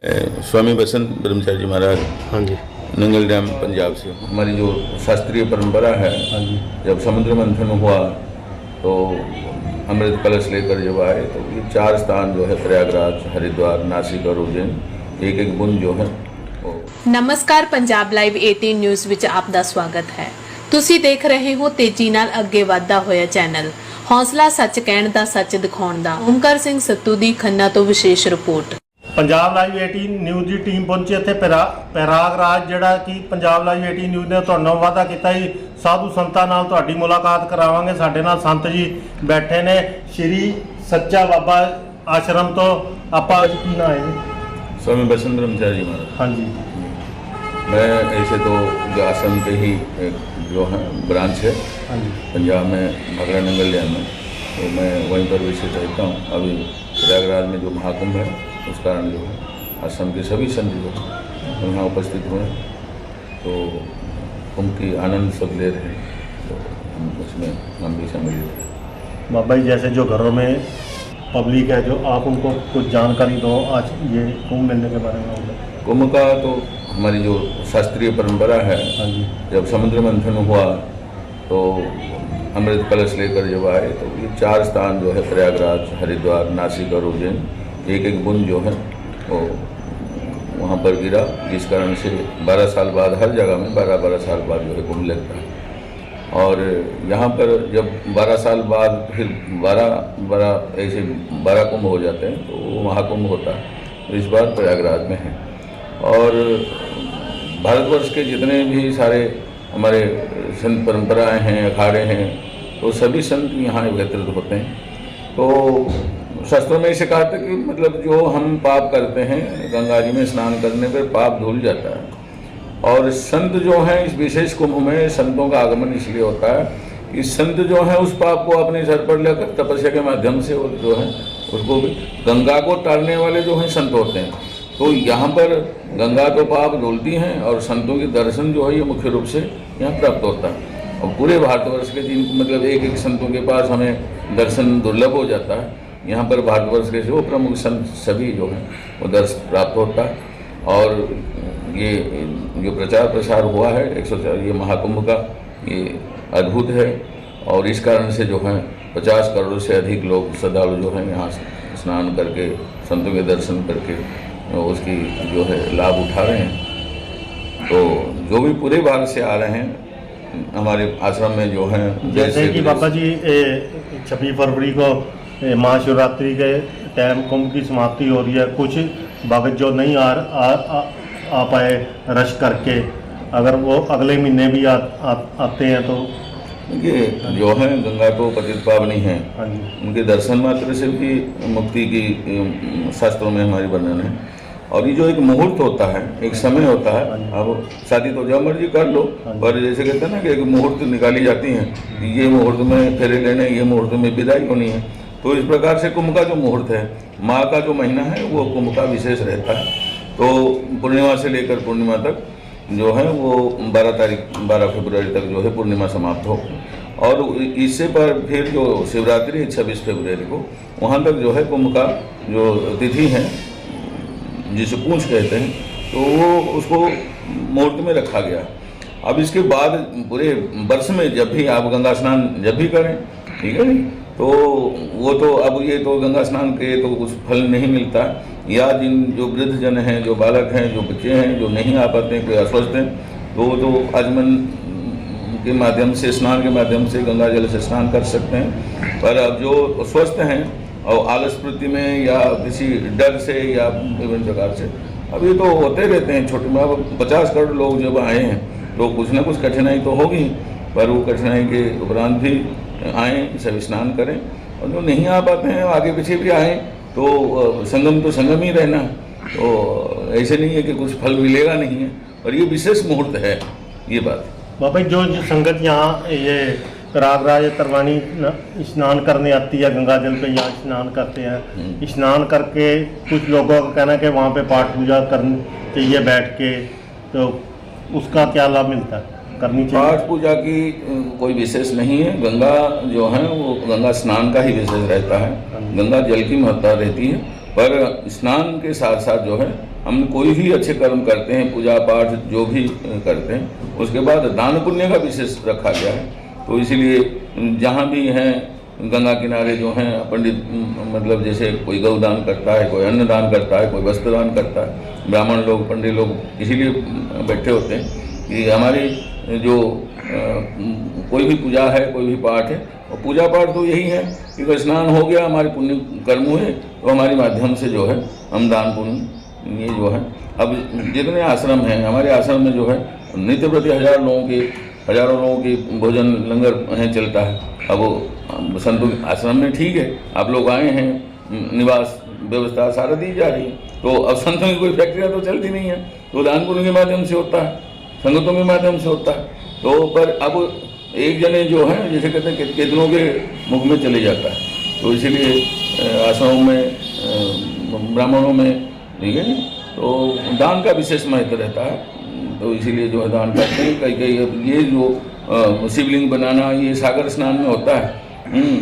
स्वामी बसंत ब्रह्मचारी जी महाराज, हाँ जी, नंगल डैम पंजाब से। हमारी जो शास्त्रीय परंपरा है, हाँ जी, जब समुद्र मंथन हुआ तो अमृत कलश लेकर जब आए तो ये 4 स्थान जो है प्रयागराज, हरिद्वार, नासिक और उज्जैन, एक एक बुंद जो है वो। ਨਮਸਕਾਰ ਪੰਜਾਬ ਲਾਈਵ 18 ਨਿਊਜ਼ ਵਿੱਚ ਆਪ ਦਾ ਸਵਾਗਤ ਹੈ। ਤੁਸੀਂ ਦੇਖ ਰਹੇ ਹੋ ਤੇਜ਼ੀ ਨਾਲ ਅੱਗੇ ਵਧਦਾ ਹੋਇਆ ਚੈਨਲ ਹੌਸਲਾ ਸੱਚ ਕਹਿਣ ਦਾ ਸੱਚ ਦਿਖਾਉਣ ਦਾ। ਓਮਕਾਰ ਸਿੰਘ ਸੱਤੂ ਦੀ ਖੰਨਾ ਤੋਂ ਵਿਸ਼ੇਸ਼ ਰਿਪੋਰਟ। ਪੰਜਾਬ ਲਾਈਵ 18 ਨਿਊਜ਼ ਦੀ ਟੀਮ ਪਹੁੰਚੀ ਇੱਥੇ ਪ੍ਰਯਾਗਰਾਜ, ਜਿਹੜਾ ਕਿ ਪੰਜਾਬ ਲਾਈਵ 18 ਨਿਊਜ਼ ਨੇ ਤੁਹਾਡੇ ਨਾਲ ਵਾਅਦਾ ਕੀਤਾ ਜੀ ਸਾਧੂ ਸੰਤਾਂ ਨਾਲ ਤੁਹਾਡੀ ਮੁਲਾਕਾਤ ਕਰਾਵਾਂਗੇ। ਸਾਡੇ ਨਾਲ ਸੰਤ ਜੀ ਬੈਠੇ ਨੇ ਸ਼੍ਰੀ ਸੱਚਾ ਬਾਬਾ ਆਸ਼ਰਮ ਤੋਂ। ਆਪਾਂ ਕੀ ਨਾਮ ਹੈ ਜੀ? स्वामी बसंत ब्रह्मचारी जी महाराज। हाँ जी, मैं ऐसे तो जो आश्रम के ही एक जो है ब्रांच है हाँ जी, पंजाब में, भगड़ा नंगल डैम में, तो मैं वहीं पर विशेष रहता हूँ। अभी प्रयागराज में जो महाकुंभ है उस कारण जो है आश्रम के सभी संत जो है यहाँ उपस्थित हुए, तो कुंभ की आनंद सब ले रहे हैं, तो उसमें हम भी सम्मिलित हैं। बाबा जी जैसे जो घरों में पब्लिक है, जो आप उनको कुछ जानकारी दो आज ये कुंभ मेले के बारे में। कुंभ का तो हमारी जो शास्त्रीय परंपरा है, हाँ जी, जब समुद्र मंथन हुआ तो अमृत कलश लेकर जब आए तो ये 4 स्थान जो है प्रयागराज, हरिद्वार, नासिक और उज्जैन, एक एक बुंद जो है वो वहाँ पर गिरा, जिस कारण से 12 साल बाद हर जगह में 12 साल बाद जो है कुंभ लगता है। और यहाँ पर जब 12 साल बाद फिर 12 ऐसे 12 कुंभ हो जाते हैं तो वो महाकुंभ होता है, तो इस बार प्रयागराज में है। और भारतवर्ष के जितने भी सारे हमारे संत परंपराएं हैं, अखाड़े हैं, तो सभी संत यहाँ एकत्रित होते हैं। तो शास्त्रों में इसे कहा था कि मतलब जो हम पाप करते हैं गंगा जी में स्नान करने पर पाप धुल जाता है। और संत जो हैं इस विशेष कुंभ में संतों का आगमन इसलिए होता है कि संत जो हैं उस पाप को अपने सर पर लेकर तपस्या के माध्यम से वो जो है उसको भी गंगा को टालने वाले जो हैं संत होते हैं। तो यहाँ पर गंगा तो पाप धुलती हैं और संतों के दर्शन जो है ये मुख्य रूप से यहाँ प्राप्त होता है। और पूरे भारतवर्ष के जिनको मतलब एक एक संतों के पास हमें दर्शन दुर्लभ हो जाता है, यहाँ पर भारतवर्ष के जो प्रमुख संत सभी जो हैं वो दर्शन प्राप्त होता है। और ये जो प्रचार प्रसार हुआ है 104 ये महाकुंभ का, ये अद्भुत है। और इस कारण से जो है 50 करोड़ से अधिक लोग श्रद्धालु जो हैं यहाँ स्नान करके संतों के दर्शन करके उसकी जो है लाभ उठा रहे हैं। तो जो भी पूरे भारत से आ रहे हैं हमारे आश्रम में जो हैं, जैसे कि बाबा जी 26 फरवरी को महाशिवरात्रि के टाइम कुंभ की समाप्ति हो रही है, कुछ भगत जो नहीं आ पाए रश करके, अगर वो अगले महीने भी आते हैं तो ये जो है गंगा तो पतित पावनी है, हाँ जी, उनके दर्शन मात्र से भी मुक्ति की शास्त्रों में हमारी वर्णन है। और ये जो एक मुहूर्त होता है, एक समय होता है, अब शादी तो जब मर्जी कर लो, पर जैसे कहते हैं ना कि एक मुहूर्त निकाली जाती है, ये मुहूर्त में फेरे लेने, ये मुहूर्त में विदाई होनी है। तो इस प्रकार से कुंभ का जो मुहूर्त है, माह का जो महीना है वो कुंभ का विशेष रहता है। तो पूर्णिमा से लेकर पूर्णिमा तक जो है वो 12 फरवरी तक जो है पूर्णिमा समाप्त हो, और इससे पर फिर जो शिवरात्रि है 26 फरवरी को, वहाँ तक जो है कुंभ का जो तिथि है जिसे पूंछ कहते हैं, तो वो उसको मुहूर्त में रखा गया। अब इसके बाद पूरे वर्ष में जब भी आप गंगा स्नान जब भी करें, ठीक है नहीं, तो वो तो अब ये तो गंगा स्नान के तो कुछ फल नहीं मिलता, या जिन जो वृद्ध जन हैं, जो बालक हैं, जो बच्चे हैं, जो नहीं आ पाते हैं, कोई अस्वस्थ हैं, तो वो तो आचमन के माध्यम से, स्नान के माध्यम से गंगा जल से स्नान कर सकते हैं। पर अब जो स्वस्थ हैं और आलस वृत्ति में या किसी डर से या विभिन्न प्रकार से, अब ये तो होते रहते हैं छोटे में। अब 50 करोड़ लोग जब आए हैं तो कुछ ना कुछ कठिनाई तो होगी, पर वो कठिनाई के उपरांत भी आएँ, सब स्नान करें। और जो नहीं आ पाते हैं आगे पीछे भी आएँ, तो संगम तो संगम ही रहना, तो ऐसे नहीं है कि कुछ फल मिलेगा नहीं है। और ये विशेष मुहूर्त है ये बात। बाबा जी जो संगत यहाँ ये प्रयागराज तरवानी स्नान करने आती है, गंगा जल पे यहाँ स्नान करते हैं, स्नान करके कुछ लोगों का कहना है कि वहाँ पे पाठ पूजा करनी चाहिए बैठ के, तो उसका क्या लाभ मिलता है? करनी चाहिए? पाठ पूजा की कोई विशेष नहीं है, गंगा जो है वो गंगा स्नान का ही विशेष रहता है। गंगा जल की महत्ता रहती है, पर स्नान के साथ साथ जो है हम कोई भी अच्छे कर्म करते हैं, पूजा पाठ जो भी करते हैं, उसके बाद दान पुण्य का विशेष रखा गया है। तो इसीलिए जहाँ भी हैं गंगा किनारे जो हैं पंडित, मतलब जैसे कोई गौदान करता है, कोई अन्न दान करता है, कोई वस्त्र दान करता है, ब्राह्मण लोग, पंडित लोग इसीलिए बैठे होते हैं कि हमारी जो कोई भी पूजा है, कोई भी पाठ है, और पूजा पाठ तो यही है कि अगर स्नान हो गया, हमारे पुण्य कर्म हुए, तो हमारे माध्यम से जो है हम दान पुण्य ये जो है। अब जितने आश्रम हैं, हमारे आश्रम में जो है नित्य प्रति हजारों लोगों की भोजन लंगर है चलता है। अब वो संतों के आश्रम में ठीक है, आप लोग आए हैं, निवास व्यवस्था सारा दी जा रही है, तो अब संतों की कोई फैक्ट्रियाँ तो चलती नहीं है, तो दान पुण्य के माध्यम से होता है, संगतों के माध्यम से होता है। तो पर अब एक जने जो है, जैसे कहते हैं, कितनों के मुख में चले जाता है, तो इसीलिए आश्रमों में, ब्राह्मणों में, ठीक है, तो दान का विशेष महत्व रहता है। तो इसीलिए जो है दान करते हैं। कई ये जो शिवलिंग बनाना, ये सागर स्नान में होता है।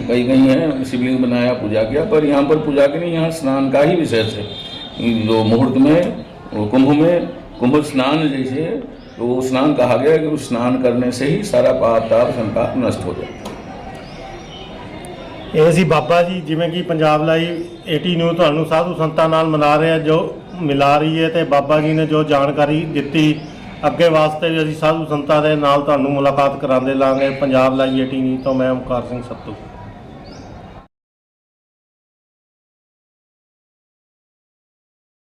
कहीं है शिवलिंग बनाया, पूजा किया, पर यहाँ पर पूजा के नहीं, यहाँ स्नान का ही विशेष है। जो मुहूर्त में कुंभ स्नान जैसे, तो स्नान कहा गया कि उस स्नान करने से ही सारा पाप ताप संताप नष्ट हो जाता है। ਇਹ ਸੀ ਬਾਬਾ ਜੀ, ਜਿਵੇਂ ਕਿ ਪੰਜਾਬ ਲਾਈਵ 80 ਨੂੰ ਤੁਹਾਨੂੰ ਸਾਧੂ ਸੰਤਾਂ ਨਾਲ ਮਿਲਾ ਰਹੇ ਆ, ਜੋ ਮਿਲਾ ਰਹੀ ਹੈ, ਤੇ ਬਾਬਾ ਜੀ ਨੇ ਜੋ ਜਾਣਕਾਰੀ ਦਿੱਤੀ, ਅੱਗੇ ਵਾਸਤੇ ਵੀ ਅਸੀਂ ਸਾਧੂ ਸੰਤਾਂ ਦੇ ਨਾਲ ਤੁਹਾਨੂੰ ਮੁਲਾਕਾਤ ਕਰਾਉਂਦੇ ਲਾਂਗੇ। ਪੰਜਾਬ ਲਾਈਵ 80 ਤੋਂ ਮੈਂ ਓਮਕਾਰ ਸਿੰਘ ਸੱਤੂ।